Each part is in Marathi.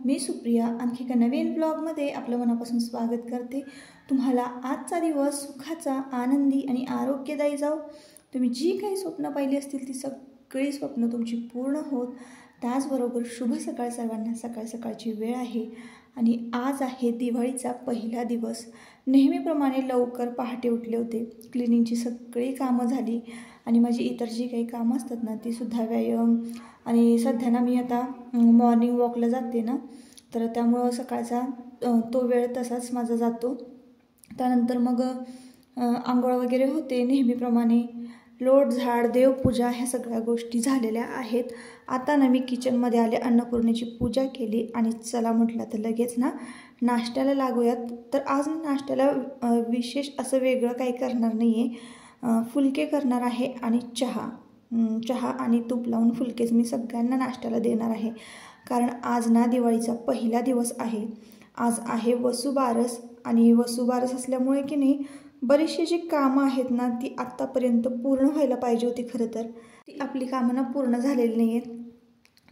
मी सुप्रिया आणखी एका नवीन ब्लॉगमध्ये आपलं मनापासून स्वागत करते। तुम्हाला आजचा दिवस सुखाचा, आनंदी आणि आरोग्यदायी जाओ। तुम्ही जी काही स्वप्न पाहिली असतील ती सगळी स्वप्न तुमची पूर्ण होत। त्याचबरोबर शुभ सकाळ सर्वांना। सकाळची वेळ आहे आणि आज आहे दिवाळीचा पहिला दिवस। नेहमीप्रमाणे लवकर पहाटे उठले होते, क्लिनिंगची सगळी कामं झाली आणि माझी इतर जी काही कामं असतात ना ती सुद्धा, व्यायाम आणि सध्या ना मी आता मॉर्निंग वॉकला जाते ना, तर त्यामुळं सकाळचा तो वेळ तसाच माझा जातो। त्यानंतर मग आंघोळ वगैरे होते, नेहमीप्रमाणे लोट झाड, देवपूजा ह्या सगळ्या गोष्टी झालेल्या आहेत। आता ना मी किचनमध्ये आले, अन्नपूर्णेची पूजा केली आणि चला म्हटलं तर लगेच ना नाश्त्याला लागूयात। तर आज नाश्त्याला विशेष असं वेगळं काही करणार नाही आहे, फुलके करणार आहे आणि चहा आणि तूप लावून फुलकेच मी सगळ्यांना नाश्त्याला देणार आहे। कारण आज ना दिवाळीचा पहिला दिवस आहे। आज आहे वसुबारस आणि वसुबारस असल्यामुळे की नाही बरीचशी जी कामं आहेत ना ती आत्तापर्यंत पूर्ण व्हायला पाहिजे होती। खरं तर ती आपली कामं ना पूर्ण झालेली नाही आहेत।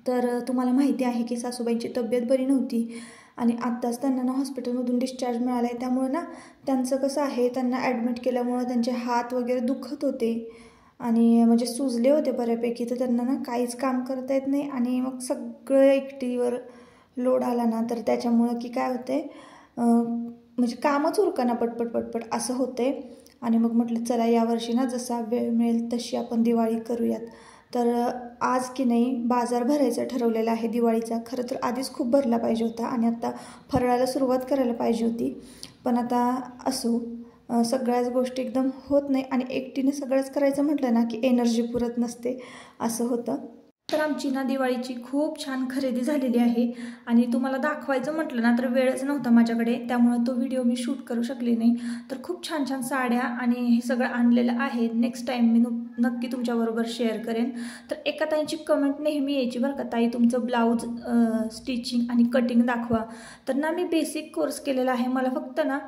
तर तुम्हाला माहिती आहे की सासूबाईंची तब्येत बरी नव्हती आणि आत्ताच त्यांना ना हॉस्पिटलमधून डिस्चार्ज मिळाला आहे। त्यामुळे ना त्यांचं कसं आहे, त्यांना ॲडमिट केल्यामुळं त्यांचे हात वगैरे दुखत होते आणि म्हणजे सुजले होते बऱ्यापैकी। तर त्यांना ना काहीच काम करता येत नाही आणि मग सगळं एकटीवर लोड आला ना, तर त्याच्यामुळं की काय होते, म्हणजे कामच उरकना पटपट असं होते। आणि मग म्हटलं चला यावर्षी ना जसा वेळ मिळेल तशी आपण दिवाळी करूयात। तर आज की नाही बाजार भरायचा ठरवलेला आहे दिवाळीचा। खरं तर आधीच खूप भरला पाहिजे होता आणि आता फराळाला सुरुवात करायला पाहिजे होती, पण आता असो, सगळ्याच गोष्टी एकदम होत नाही आणि एकटीने सगळंच करायचं म्हटलं ना की एनर्जी पुरत नसते, असं होतं। तर आमची ना दिवाळीची खूप छान खरेदी झालेली आहे आणि तुम्हाला दाखवायचं म्हटलं ना तर वेळच नव्हता माझ्याकडे, त्यामुळे तो व्हिडिओ मी शूट करू शकले नाही। तर खूप छान साड्या आणि हे सगळं आणलेलं आहे। नेक्स्ट टाईम मी नक्की तुमच्याबरोबर शेअर करेन। तर एका ताईंची कमेंट नेहमी यायची बरं का, ताई तुमचं ब्लाऊज स्टिचिंग आणि कटिंग दाखवा। तर ना मी बेसिक कोर्स केलेला आहे, मला फक्त ना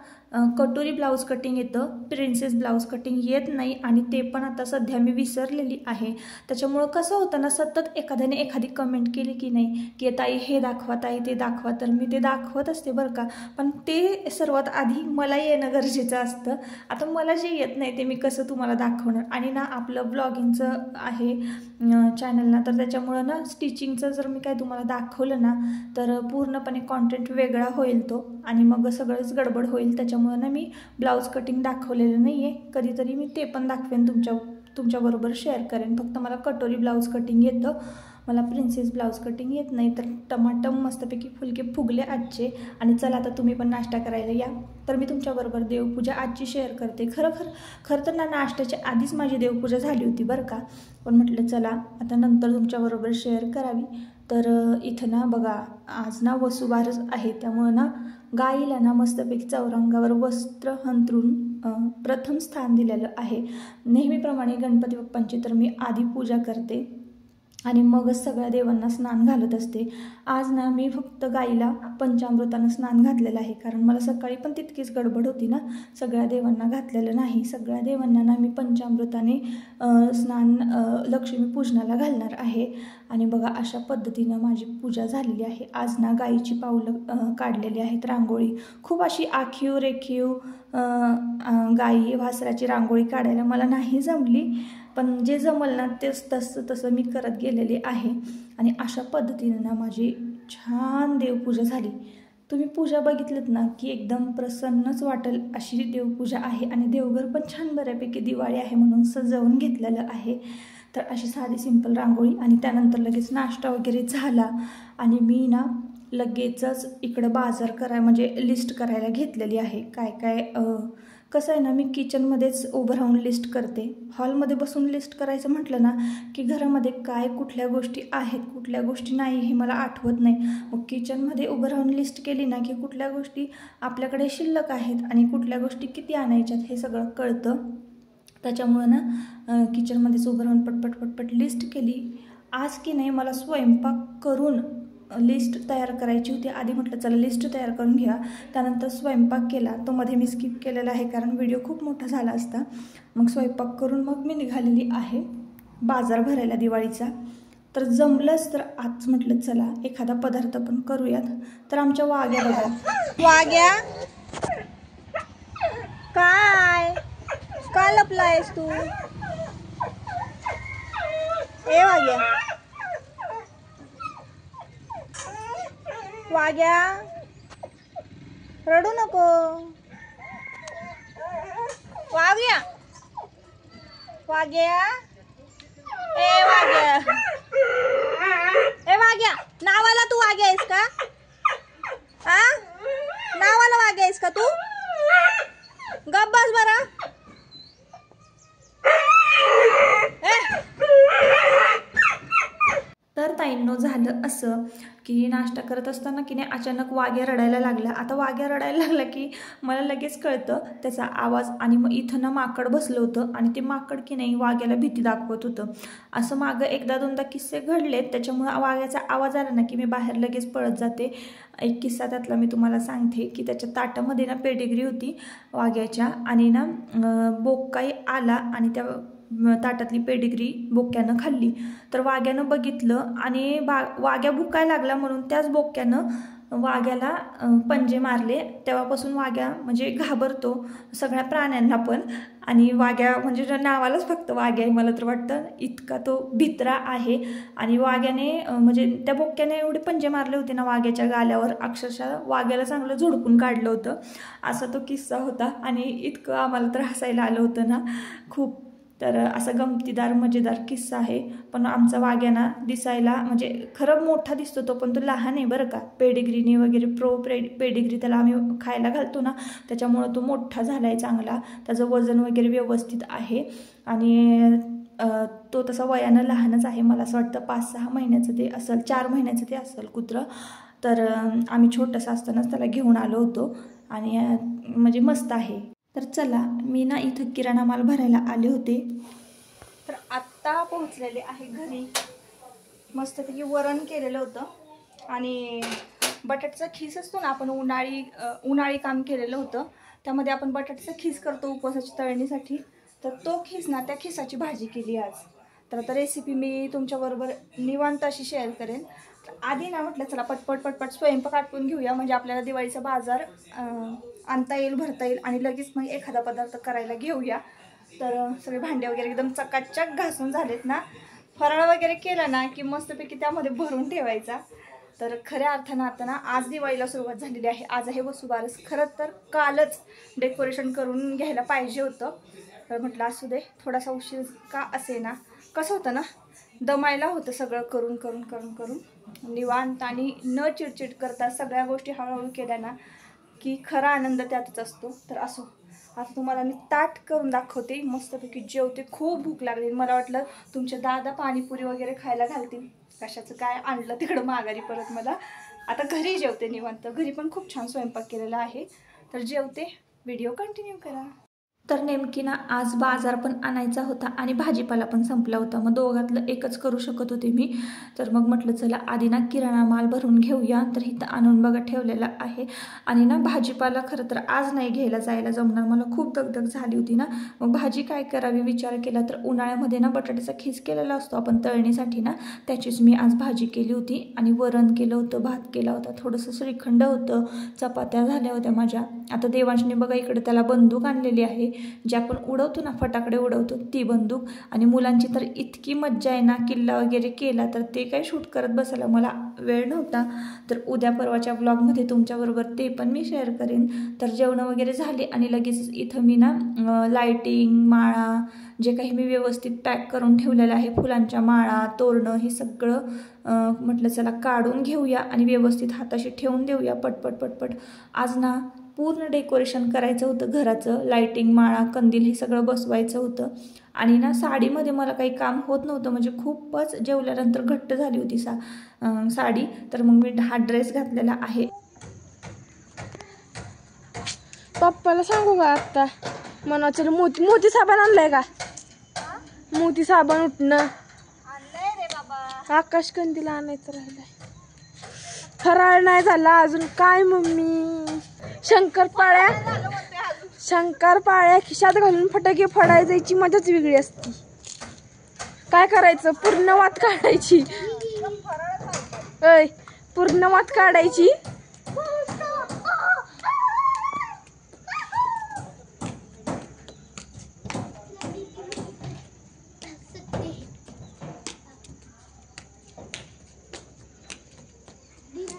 कटोरी ब्लाऊज कटिंग येतं, प्रिन्सेस ब्लाऊज कटिंग येत नाही आणि ते पण आता सध्या मी विसरलेली आहे। त्याच्यामुळं कसं होतं ना, सतत एखाद्याने एखादी कमेंट केली की नाही की ताई हे दाखवा, ताई ते दाखवा, तर मी ते दाखवत असते बरं का, पण ते सर्वात आधी मला येणं गरजेचं असतं। आता मला जे येत नाही ते मी कसं तुम्हाला दाखवणार। आणि ना आपलं ब्लॉगिंगचं आहे चॅनल ना, तर त्याच्यामुळं ना स्टिचिंगचं जर मी काय तुम्हाला दाखवलं ना तर पूर्णपणे कॉन्टेंट वेगळा होईल तो आणि मग सगळंच गडबड होईल। त्याच्यामुळं ना मी ब्लाऊज कटिंग दाखवलेलं नाही आहे, कधीतरी मी ते पण दाखवेन, तुमच्याबरोबर शेअर करेन। फक्त मला कटोरी ब्लाऊज कटिंग येतं, मला प्रिन्सेस ब्लाऊज कटिंग येत नाही। तर टमाटम मस्तपैकी फुलके फुगले आजचे आणि चला आता तुम्ही पण नाश्ता करायला या। तर मी तुमच्याबरोबर देवपूजा आजची शेअर करते। खरं तर ना नाश्त्याच्या आधीच माझी देवपूजा झाली होती बरं का, पण म्हटलं चला आता नंतर तुमच्याबरोबर शेअर करावी। तर इथं ना बघा, आज ना वसुबारस आहे, त्यामुळं ना गाईला ना मस्तपैकी चौरंगावर वस्त्र अंथरून प्रथम स्थान दिलेलं आहे। नेहमीप्रमाणे गणपती बाप्पांची तर मी आधी पूजा करते आणि मगच सगळ्या देवांना स्नान घालत असते। आज ना मी फक्त गाईला पंचामृतानं स्नान घातलेलं आहे, कारण मला सकाळी पण तितकीच गडबड होती ना, सगळ्या देवांना घातलेलं नाही। सगळ्या देवांना ना मी पंचामृताने स्नान लक्ष्मी पूजनाला घालणार आहे। आणि बघा अशा पद्धतीनं माझी पूजा झालेली आहे। आज ना गाईची पावलं काढलेली आहेत, रांगोळी खूप अशी आखीव रेखीव गाई वासराची रांगोळी काढायला मला नाही जमली, पण जे जमल ना तेच तसं मी करत गेलेले आहे। आणि अशा पद्धतीनं ना माझी छान देवपूजा झाली। तुम्ही पूजा बघितलीत ना की एकदम प्रसन्नच वाटेल अशी देवपूजा आहे आणि देवघर पण छान बऱ्यापैकी दिवाळी आहे म्हणून सजवून घेतलेलं आहे। तर अशी साधी सिंपल रांगोळी आणि त्यानंतर लगेच नाश्ता वगैरे झाला आणि मी ना लगेचच इकडं बाजार म्हणजे लिस्ट करायला घेतलेली आहे। काय कसं आहे ना, मी किचनमध्येच उभं राहून लिस्ट करते। हॉलमध्ये बसून लिस्ट करायचं म्हटलं ना की घरामध्ये काय कुठल्या गोष्टी आहेत कुठल्या गोष्टी नाही हे मला आठवत नाही। मग किचनमध्ये उभं राहून लिस्ट केली ना की कुठल्या गोष्टी आपल्याकडे शिल्लक आहेत आणि कुठल्या गोष्टी किती आणायच्यात हे सगळं कळतं। त्याच्यामुळं ना किचनमध्येच उभं राहून पटपट लिस्ट केली। आज की नाही मला स्वयंपाक करून लिस्ट तयार करायची होती। आधी म्हटलं चला लिस्ट तयार करून घ्या, त्यानंतर स्वयंपाक केला, तो मध्ये मी स्किप केलेला आहे कारण व्हिडिओ खूप मोठा झाला असता। मग स्वयंपाक करून मग मी निघालेली आहे बाजार भरायला दिवाळीचा। तर जमलंच तर आज म्हटलं चला एखादा पदार्थ पण करूयात. तर आमच्या वाग्या बघा. वाग्या काय का लपलायस तू? ए वाग्या, वाग्या रडू नको. वाग्या, वाग्या, ए वाग्या, ए वाग्या, नावाला तू वाग्या आहेस का? आ, नावाला वाग्या आहेस का तू? गप बस बरं. तर ताईंनो झालं असं की नाश्ता करत असताना की नाही अचानक वाग्या रडायला लागला. आता वाग्या रडायला लागला की मला लगेच कळतं त्याचा आवाज, आणि मग इथं ना माकड बसलं होतं आणि ते माकड की नाही वाग्याला भीती दाखवत होतं. असं मागं एकदा दोनदा किस्से घडलेत, त्याच्यामुळं वाग्याचा आवाज आला ना की मी बाहेर लगेच पळत जाते. एक किस्सा त्यातला मी तुम्हाला सांगते की त्याच्या ताटामध्ये ना पेडिग्री होती वाग्याच्या, आणि ना बोकाई आला आणि त्या ताटातली पेडिग्री बोक्यानं खाल्ली. तर वाग्यानं बघितलं आणि वाग्या भुकायला लागला म्हणून त्याच बोक्यानं वाग्याला पंजे मारले. तेव्हापासून वाग्या म्हणजे घाबरतो सगळ्या प्राण्यांना पण, आणि वाग्या म्हणजे नावालाच फक्त वाग्या आहे. मला तर वाटतं इतका तो भित्रा आहे. आणि वाग्याने म्हणजे त्या बोक्याने एवढे पंजे मारले होते ना वाग्याच्या गाल्यावर, अक्षरशः वाग्याला चांगलं झोडपून काढलं होतं. असा तो किस्सा होता आणि इतकं आम्हाला तर हसायला आलं होतं ना खूप. तर असं गमतीदार मजेदार किस्सा आहे. पण आमचा वाग्याना दिसायला म्हणजे खरं मोठा दिसतो तो, पण तो लहान आहे बरं का. पेडिग्रीने वगैरे पेडिग्री त्याला आम्ही खायला घालतो ना, त्याच्यामुळं तो मोठा झाला आहे चांगला. त्याचं वजन वगैरे व्यवस्थित आहे आणि तो तसा वयानं लहानच आहे. मला असं वाटतं 5-6 महिन्याचं ते असेल, 4 महिन्याचं ते असेल कुत्रं. तर आम्ही छोटंसं असतानाच त्याला घेऊन आलो होतो आणि म्हणजे मस्त आहे. तर चला मी ना इथं किराणा माल भरायला आले होते. तर आत्ता पोहोचलेले आहे घरी. मस्तपैकी वरण केलेलं होतं आणि बटाट्याचा खीस असतो ना, आपण उन्हाळी काम केलेलं होतं. त्यामध्ये आपण बटाट्याचा खीस करतो उपवासाच्या तळणीसाठी. तर तो खीस ना, त्या खिसाची भाजी केली आज. तर आता रेसिपी मी तुमच्याबरोबर निवांत अशी शेअर करेन. आधी ना म्हटलं चला पटपट स्वयंपाक आटपून घेऊया, म्हणजे आपल्याला दिवाळीचा बाजार आणता येईल, भरता येईल आणि लगेच मग एखादा पदार्थ करायला घेऊया. तर सगळे भांडे वगैरे एकदम चकाचक घासून झालेत ना. फराळ वगैरे केला ना की मस्तपैकी त्यामध्ये भरून ठेवायचा. तर खऱ्या अर्थानं आता ना आज दिवाळीला सुरुवात झालेली आहे. आज आहे वसुबारस. खरं तर कालच डेकोरेशन करून घ्यायला पाहिजे होतं. तर म्हटलं असू दे, थोडासा उशीर का असे ना. कसं होतं ना, दमायला होतं सगळं करून निवांत आणि न चिडचिड करता सगळ्या गोष्टी हळूहळू केल्या ना की खरा आनंद त्यातच असतो. तर असो, आता तुम्हाला मी ताट करून दाखवते. मस्तपैकी जेवते. खूप भूक लागली. मला वाटलं तुमचे दादा पाणीपुरी वगैरे खायला घालतील. कशाचं काय आणलं तिकडं माघारी परत मला. आता घरी जेवते निवांत. घरी पण खूप छान स्वयंपाक केलेला आहे. तर जेवते, व्हिडिओ कंटिन्यू करा. तर नेमकी ना आज बाजार पण आणायचा होता आणि भाजीपाला पण संपला होता. मग दोघातलं एकच करू शकत होते मी. तर मग म्हटलं चला आधी ना किराणा माल भरून घेऊया. तर इथं आणून बघा ठेवलेला आहे. आणि ना भाजीपाला खरं तर आज नाही घ्यायला जायला जमणार, मला खूप दगदग झाली होती ना. मग भाजी काय करावी विचार केला तर उन्हाळ्यामध्ये ना बटाट्याचा खीस केलेला असतो आपण तळणीसाठी ना, त्याचीच मी आज भाजी केली होती. आणि वरण केलं होतं, भात केला होता, थोडंसं श्रीखंड होतं, चपात्या झाल्या होत्या माझ्या. आता देवांशने बघा इकडे त्याला बंदूक आणलेली आहे, जे आपण उडवतो ना, फटाकडे उडवतो ती बंदूक. आणि मुलांची तर इतकी मज्जा आहे ना, किल्ला वगैरे केला तर ते काही शूट करत बसायला मला वेळ नव्हता. तर उद्या परवाच्या ब्लॉगमध्ये तुमच्याबरोबर ते पण मी शेअर करेन. तर जेवणं वगैरे झाले आणि लगेच इथं मी ना लाईटिंग, माळा जे काही मी व्यवस्थित पॅक करून ठेवलेलं आहे, फुलांच्या माळा, तोरणं, हे सगळं म्हटलं चला काढून घेऊया आणि व्यवस्थित हाताशी ठेवून देऊया पटपट. आज ना पूर्ण डेकोरेशन करायचं होतं घराचं. लाईटिंग, माळा, कंदील हे सगळं बसवायचं होतं. आणि ना साडीमध्ये मला काही काम होत नव्हतं, म्हणजे खूपच जेवल्यानंतर घट्ट झाली होती साडी. तर मग मी हा ड्रेस घातलेला आहे. पप्पाला सांगू का आत्ता मनाचं मोती साबण आणलाय का? मोती साबण उठणं आणलंय रे बाबा. आकाश कंदील आणायचं राहिलंय. फराळ नाही झाला अजून. काय मम्मी? शंकरपाळ्या खिशात घालून फटाके फोडायची मजाच वेगळी असती. काय करायचं? पूर्ण वात काढायची. पूर्ण वात काढायची.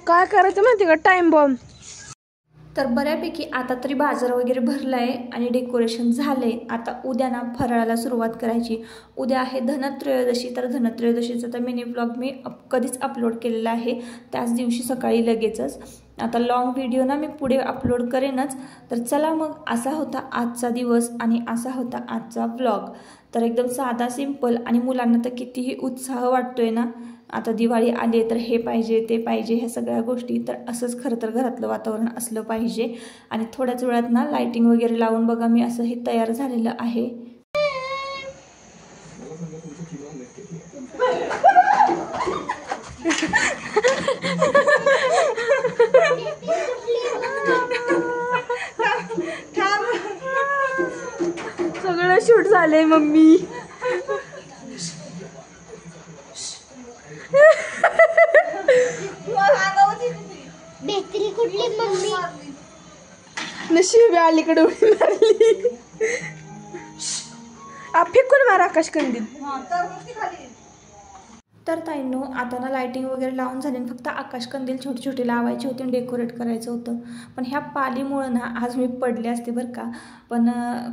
काय करायचं माहिती का? Time bomb. तर बऱ्यापैकी आता तरी बाजार वगैरे भरला आहे आणि डेकोरेशन झालं आहे. आता उद्या ना फराळाला सुरुवात करायची. उद्या आहे धनत्रयोदशी. तर धनत्रयोदशीचा तर मिनी ब्लॉग मी कधीच अपलोड केलेला आहे, त्याच दिवशी सकाळी लगेचच. आता लॉंग व्हिडिओ ना मी पुढे अपलोड करेनच. तर चला मग, असा होता आजचा दिवस आणि असा होता आजचा व्लॉग. तर एकदम साधा सिंपल, आणि मुलांना तर कितीही उत्साह वाटतोय ना, आता दिवाळी आली तर हे पाहिजे ते पाहिजे ह्या सगळ्या गोष्टी. तर असंच खरं तर घरातलं वातावरण असलं पाहिजे. आणि थोड्याच वेळात ना लाईटिंग वगैरे लावून बघा मी असं हे तयार झालेलं आहे. सगळं शूट झालंय मम्मी. कुठली मम्मी? नशीब अलीकडे उडी मारली. फेकून मार आकाश कंदील. तर ताईंनो, आता ना लाईटिंग वगैरे लावून झाली, फक्त आकाश कंदील छोटे छोटे लावायचे होते आणि डेकोरेट करायचं होतं. पण ह्या पालीमुळं ना आज मी पडले असते बरं का. पण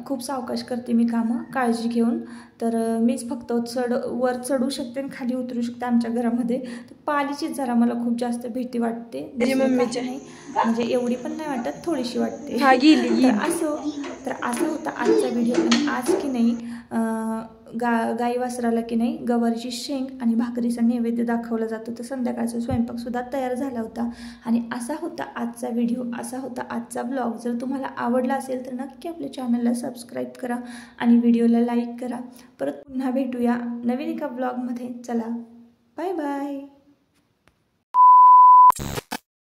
खूप सावकाश करते मी कामं काळजी घेऊन. तर मीच फक्त वर चढू शकते आणि खाली उतरू शकते आमच्या घरामध्ये. तर पालीचीच जरा मला खूप जास्त भीती वाटते. मम्मीच्या नाही म्हणजे एवढी पण नाही वाटत, थोडीशी वाटते. तर असं होता आजचा व्हिडिओ. आणि आज की नाही गाई वासराला की नाही गवारीची शेंग आणि भाकरीचा नैवेद्य दाखवला जातो. तर संध्याकाळचा स्वयंपाकसुद्धा तयार झाला होता. आणि असा होता आजचा व्हिडिओ, असा होता आजचा ब्लॉग. जर तुम्हाला आवडला असेल तर नक्की आपल्या चॅनलला सबस्क्राईब करा आणि व्हिडिओला लाईक करा. परत पुन्हा भेटूया नवीन एका ब्लॉगमध्ये. चला, बाय बाय.